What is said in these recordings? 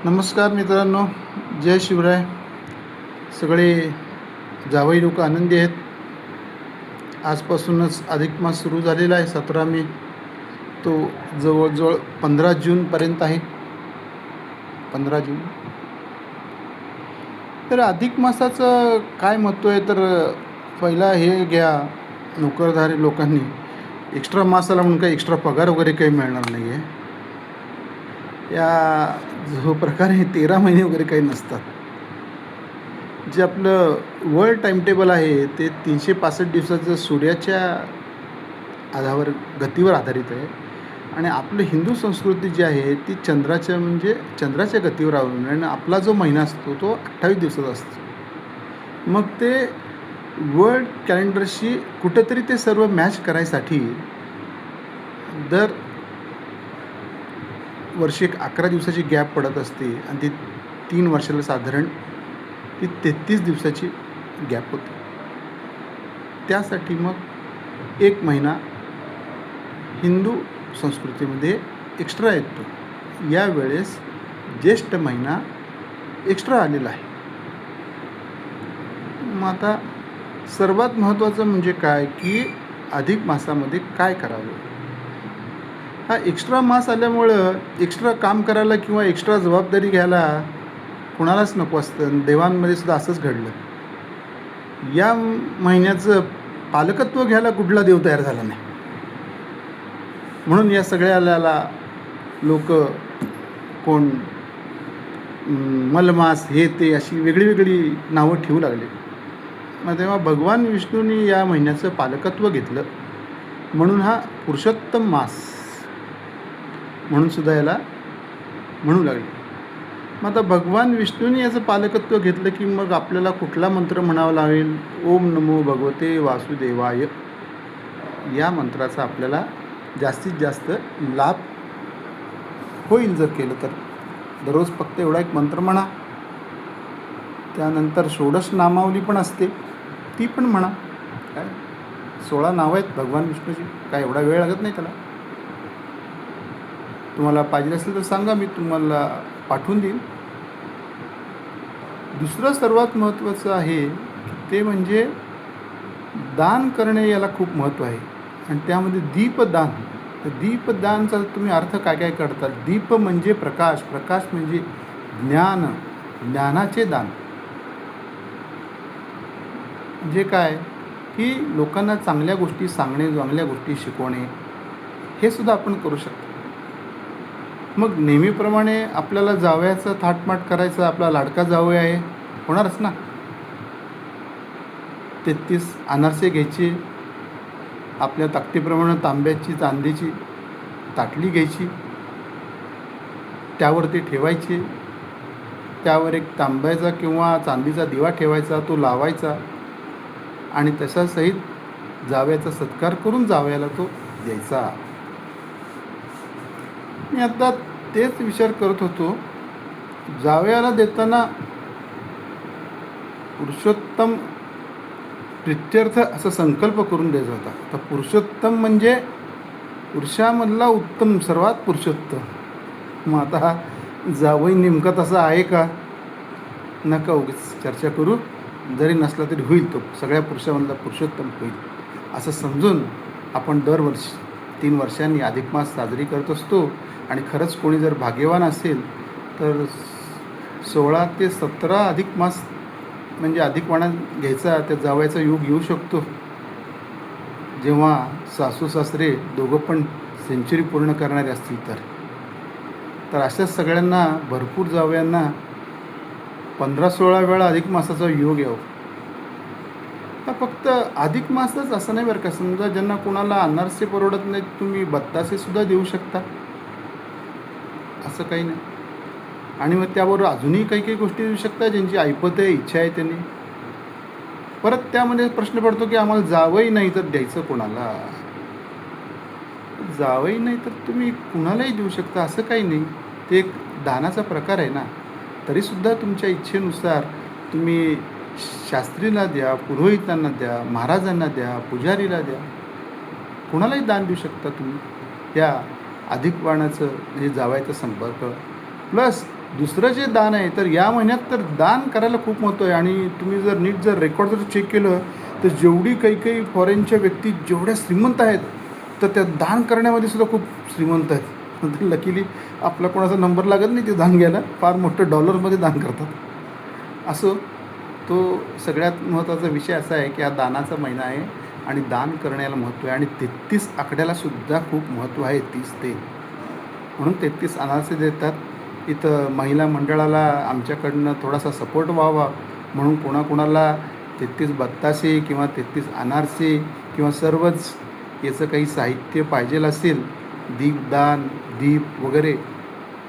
नमस्कार मित्रांनो, जय शिवराय. सगळे जावई लोक आनंदी आहेत. आजपासूनच अधिक मास सुरू झालेला आहे. 17 मे तो जवळजवळ 15 जूनपर्यंत आहे. 15 जून. तर अधिक मासाचं काय महत्त्व आहे, तर पहिला हे घ्या, नोकरदारी लोकांनी एक्स्ट्रा मास आला म्हणून काही एक्स्ट्रा पगार वगैरे काही मिळणार नाही आहे. या जो प्रकार आहे 13 महिने वगैरे काही नसतात. जे आपलं वर्ल्ड टाईमटेबल आहे ते 365 दिवसाचं सूर्याच्या गतीवर आधारित आहे. आणि आपलं हिंदू संस्कृती जी आहे ती चंद्राच्या गतीवर अवलंबून आहे. आणि आपला जो महिना असतो तो 28 दिवसाचा असतो. मग ते वर्ल्ड कॅलेंडरशी कुठंतरी ते सर्व मॅच करायसाठी दर वर्षी 11 दिवसाची गॅप पडत असते. आणि ती 3 वर्षाला साधारण ती 33 दिवसाची गॅप होते. त्यासाठी मग एक महिना हिंदू संस्कृतीमध्ये एक्स्ट्रा येतो. यावेळेस ज्येष्ठ महिना एक्स्ट्रा आलेला आहे. मग आता सर्वात महत्त्वाचं म्हणजे काय की अधिक मासामध्ये काय करावं. हा एक्स्ट्रा मास आल्यामुळं एक्स्ट्रा काम करायला किंवा एक्स्ट्रा जबाबदारी घ्यायला कुणालाच नको असतं. देवांमध्ये सुद्धा असंच घडलं. या महिन्याचं पालकत्व घ्यायला कुठला देव तयार झाला नाही. म्हणून या सगळ्याला लोक कोण मलमास हे ते अशी वेगळी वेगळी नावं ठेवू लागले. मग तेव्हा भगवान विष्णूंनी या महिन्याचं पालकत्व घेतलं. म्हणून हा पुरुषोत्तम मास म्हणून सुद्धा याला म्हणू लागले. मग आता भगवान विष्णूंनी याचं पालकत्व घेतलं की मग आपल्याला कुठला मंत्र म्हणावा लागेल. ओम नमो भगवते वासुदेवाय या मंत्राचा आपल्याला जास्तीत जास्त लाभ होईल जर केलं तर. दररोज फक्त एवढा एक मंत्र म्हणा. त्यानंतर 16 नामावली पण असते, ती पण म्हणा. काय 16 नावं आहेत भगवान विष्णूची. काय एवढा वेळ लागत नाही त्याला. तुम्हाला पाहिजे असेल तर सांगा, मी तुम्हाला पाठवून देईन. दुसरं सर्वात महत्त्वाचं आहे ते म्हणजे दान करणे. याला खूप महत्त्व आहे. आणि त्यामध्ये दीपदान. तर दीपदानचा तुम्ही अर्थ काय काय करता. दीप म्हणजे प्रकाश, प्रकाश म्हणजे ज्ञान, ज्ञानाचे दान. म्हणजे काय की लोकांना चांगल्या गोष्टी सांगणे, चांगल्या गोष्टी शिकवणे, हे सुद्धा आपण करू शकतो. मग नेहमीप्रमाणे आपल्याला जावयाचं थाटमाट करायचं. आपला लाडका जावया आहे, होणारच ना. 33 अनारसे घ्यायचे. आपल्या ताकदीप्रमाणे तांब्याची, चांदीची ताटली घ्यायची. त्यावर ते ठेवायचे. त्यावर एक तांब्याचा किंवा चांदीचा दिवा ठेवायचा, तो लावायचा. आणि तशासहित जावयाचा सत्कार करून जावयाला तो द्यायचा. मी आता तेच विचार करत होतो. जावयाला देताना पुरुषोत्तम प्रित्यर्थ असा संकल्प करून द्यायचा होता. तर पुरुषोत्तम म्हणजे पुरुषामधला उत्तम, सर्वात पुरुषोत्तम. मग आता हा जावई नेमका तसा आहे का, नका उगीच चर्चा करू. जरी नसला तरी होईल, तो सगळ्या पुरुषामधला पुरुषोत्तम होईल असं समजून आपण दरवर्षी 3 वर्षांनी अधिक मास साजरी करत असतो. आणि खरंच कोणी जर भाग्यवान असेल तर 16 ते 17 अधिक मास म्हणजे अधिकवाणा घ्यायचा, त्या जावयाचा योग येऊ शकतो. जेव्हा सासू सासरे दोघं पण सेंचुरी पूर्ण करणारे असतील तर अशाच सगळ्यांना, भरपूर जावयांना 15-16 वेळा अधिक मासाचा योग यावं. तर फक्त अधिक मासच असं नाही बरं का. समजा ज्यांना कोणाला अनारसे परवडत नाहीत, तुम्ही बत्तासे सुद्धा देऊ शकता, असं काही नाही. आणि मग त्याबरोबर अजूनही काही काही गोष्टी देऊ शकता ज्यांची ऐपत आहे, इच्छा आहे त्यांनी. परत त्यामध्ये प्रश्न पडतो की आम्हाला जावई नाही तर द्यायचं कोणाला. जावई नाही तर तुम्ही कुणालाही देऊ शकता, असं काही नाही. ते एक दानाचा प्रकार आहे ना. तरीसुद्धा तुमच्या इच्छेनुसार तुम्ही शास्त्रीला द्या, पुरोहितांना द्या, महाराजांना द्या, पुजारीला द्या, कुणालाही दान देऊ शकता तुम्ही. त्या अधिक वाणाचं म्हणजे जावयाचा संपर्क प्लस दुसरं जे दान आहे, तर या महिन्यात तर दान करायला खूप महत्त्व आहे. आणि तुम्ही जर नीट जर रेकॉर्ड जर चेक केलं, तर जेवढी काही फॉरेनच्या व्यक्ती जेवढ्या श्रीमंत आहेत, तर त्या दान करण्यामध्ये सुद्धा खूप श्रीमंत आहेत. लकीली आपला कोणाचा नंबर लागत नाही ते दान घ्यायला, फार मोठं डॉलरमध्ये दान करतात. असो, तो सगळ्यात महत्त्वाचा विषय असा आहे की हा दानाचा महिना आहे आणि दान करण्याला महत्त्व आहे. आणि 33 आकड्यालासुद्धा खूप महत्त्व आहे. 30 ते म्हणून 33 अनारसे देतात. इथं महिला मंडळाला आमच्याकडनं थोडासा सपोर्ट व्हावा म्हणून कोणाकोणाला 33 बत्तासे किंवा 33 अनारसे किंवा सर्वच याचं काही साहित्य पाहिजेल असेल, दीपदान, दीप वगैरे,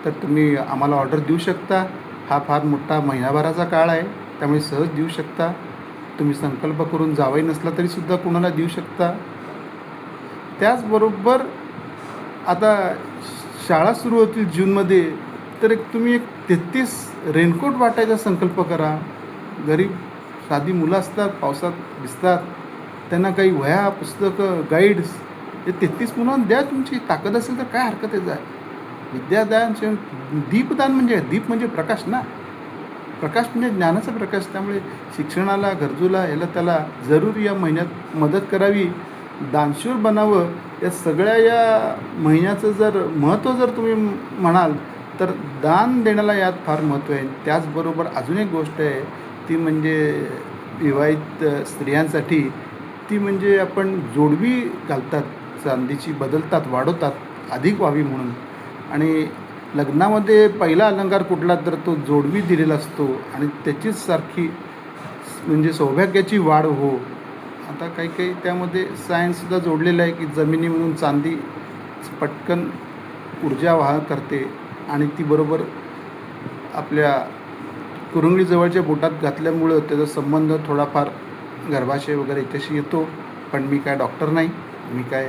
तर तुम्ही आम्हाला ऑर्डर देऊ शकता. हा फार मोठा महिनाभराचा काळ आहे, त्यामुळे सहज देऊ शकता. तुम्ही संकल्प करून जावई नसला तरीसुद्धा कोणाला देऊ शकता. त्याचबरोबर आता शाळा सुरू होतील जूनमध्ये, तर तुम्ही एक 33 रेनकोट वाटायचा संकल्प करा. गरीब साधी मुलं असतात, पावसात भिजतात, त्यांना काही वह्या, पुस्तकं, गाईड्स हे 33 मुलांना द्या. तुमची ताकद असेल तर काय हरकत आहे. जाय विद्यादान, दीपदान म्हणजे दीप म्हणजे प्रकाश ना. प्रकाश म्हणजे ज्ञानाचा प्रकाश. त्यामुळे शिक्षणाला, गरजूला, याला त्याला जरूर या महिन्यात मदत करावी. दानशूर बनावं. या सगळ्या या महिन्याचं जर महत्त्व जर तुम्ही म्हणाल, तर दान देण्याला यात फार महत्त्व आहे. त्याचबरोबर अजून एक गोष्ट आहे, ती म्हणजे विवाहित स्त्रियांसाठी, ती म्हणजे आपण जोडवी घालतात, चांदीची बदलतात, वाढवतात, अधिक व्हावी म्हणून. आणि लग्नामध्ये पहिला अलंकार कुठला, तर तो जोडवी दिलेला असतो आणि त्याचीच सारखी म्हणजे सौभाग्याची वाढ हो. आता काही त्यामध्ये सायन्ससुद्धा जोडलेलं आहे की जमिनीमधून चांदी पटकन ऊर्जा वाहक करते आणि ती बरोबर आपल्या कुरुंगळीजवळच्या बोटात घातल्यामुळं त्याचा संबंध थोडाफार गर्भाशय वगैरे याच्याशी येतो. पण मी काय डॉक्टर नाही, मी काय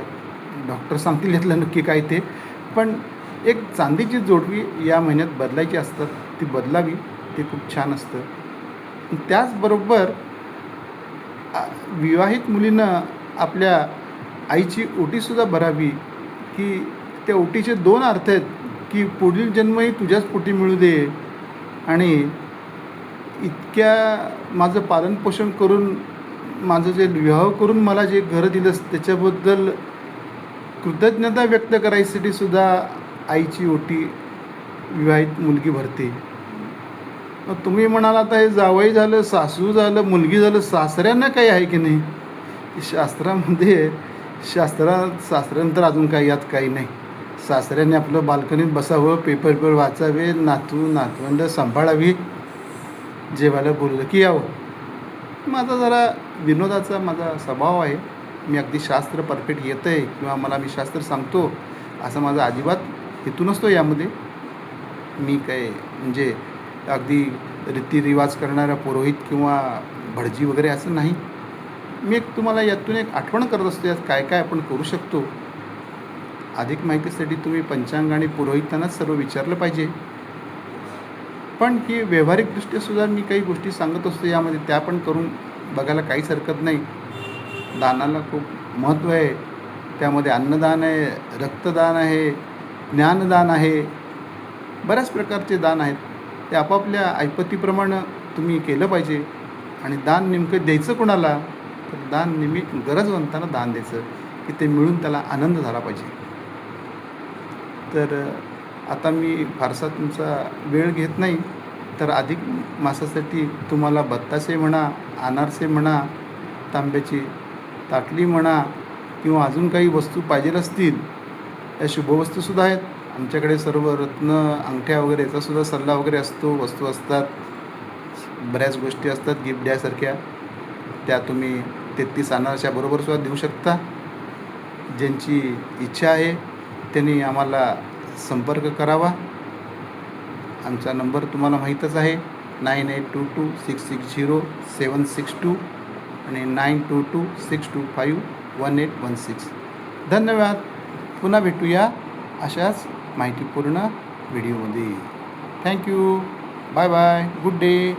डॉक्टर सांगतील यातलं नक्की काय ते. पण एक चांदीची जोडवी या महिन्यात बदलायची असतात, ती बदलावी, ते खूप छान असतं. त्याचबरोबर विवाहित मुलीनं आपल्या आईची ओटीसुद्धा भरावी, की त्या ओटीचे 2 अर्थ आहेत, की पुढील जन्मही तुझ्याच पोटी मिळू दे आणि इतक्या माझं पालनपोषण करून, माझं जे विवाह करून मला जे घरं दिलंस त्याच्याबद्दल कृतज्ञता व्यक्त करायसाठी सुद्धा आईची ओटी विवाहित मुलगी भरते. मग तुम्ही म्हणाल आता हे जावई झालं, सासू झालं, मुलगी झालं, सासऱ्यांना काही आहे की नाही. शास्त्रामध्ये सासऱ्यांतर अजून काही यात काही नाही. सासऱ्याने आपलं बाल्कनीत बसावं, पेपर वाचावे, नातवंड सांभाळावी, जेवायला बोललं की यावं. माझा जरा विनोदाचा माझा स्वभाव आहे. मी अगदी शास्त्र परफेक्ट येतं आहे किंवा मला मी शास्त्र सांगतो असं माझा अजिबात हेतू नसतो यामध्ये. मी काय म्हणजे अगदी रीतिरिवाज करणारा पुरोहित किंवा भटजी वगैरे असं नाही. मी एक तुम्हाला यातून एक आठवण करत असतो, यात काय काय आपण करू शकतो. अधिक माहितीसाठी तुम्ही पंचांग आणि पुरोहितांनाच सर्व विचारलं पाहिजे. पण ही व्यावहारिकदृष्ट्यासुद्धा मी काही गोष्टी सांगत असतो यामध्ये, त्या पण करून बघायला काहीच हरकत नाही. दानाला खूप महत्त्व आहे. त्यामध्ये अन्नदान आहे, रक्तदान आहे, ज्ञानदान आहे, बऱ्याच प्रकारचे दान आहेत. ते आपापल्या ऐपतीप्रमाणे तुम्ही केलं पाहिजे. आणि दान नेमकं द्यायचं कोणाला, तर दान नेहमी गरजवंतांना दान द्यायचं, की ते मिळून त्याला आनंद झाला पाहिजे. तर आता मी फारसा तुमचा वेळ घेत नाही. तर अधिक मासासाठी तुम्हाला बत्तासे म्हणा, अनारसे म्हणा, तांब्याची ताटली म्हणा किंवा अजून काही वस्तू पाहिजे असतील, या शुभवस्तूसुद्धा आहेत आमच्याकडे. सर्व रत्न, अंगठ्या वगैरे याचासुद्धा सल्ला वगैरे असतो, वस्तू असतात, बऱ्याच गोष्टी असतात गिफ्ट द्यासारख्या. त्या तुम्ही 33 अनारशाबरोबर सुद्धा देऊ शकता. ज्यांची इच्छा आहे त्यांनी आम्हाला संपर्क करावा. आमचा नंबर तुम्हाला माहीतच आहे, 9822660762 आणि 9226251816. धन्यवाद. पुन्हा भेटूया अशाच माहितीपूर्ण व्हिडिओमध्ये. Thank you. Bye bye. Good day.